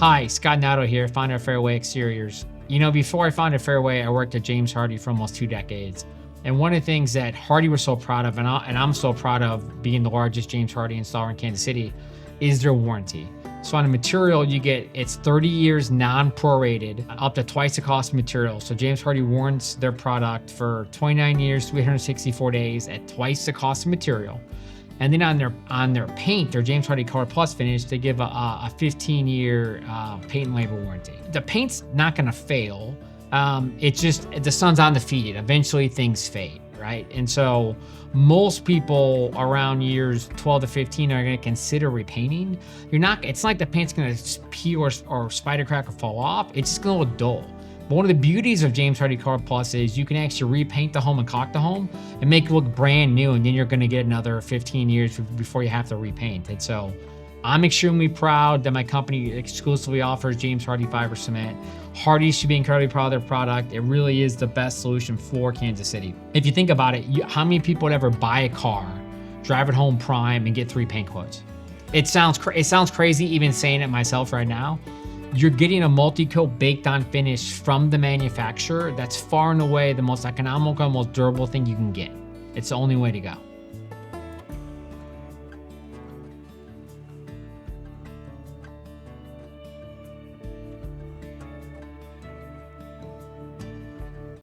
Hi, Scott Nato here, founder of Fairway Exteriors. You know, before I founded Fairway, I worked at James Hardie for almost 2 decades. And one of the things that Hardie was so proud of, and I'm so proud of being the largest James Hardie installer in Kansas City, is their warranty. So on a material, you get, it's 30 years non-prorated, up to twice the cost of material. So James Hardie warrants their product for 29 years, 364 days at twice the cost of material. And then on their paint, their James Hardie ColorPlus finish, they give a 15-year paint and labor warranty. The paint's not gonna fail. It's just, the sun's on the feed. Eventually things fade, right? And so most people around years 12 to 15 are gonna consider repainting. It's not like the paint's gonna peel or spider crack or fall off. It's just gonna look dull. But one of the beauties of James Hardie ColorPlus is you can actually repaint the home and caulk the home and make it look brand new, and then you're gonna get another 15 years before you have to repaint. And so I'm extremely proud that my company exclusively offers James Hardie fiber cement. Hardie should be incredibly proud of their product. It really is the best solution for Kansas City. If you think about it, how many people would ever buy a car, drive it home prime, and get 3 paint quotes? It sounds crazy even saying it myself right now. You're getting a multi-coat baked on finish from the manufacturer. That's far and away the most economical, most durable thing you can get. It's the only way to go.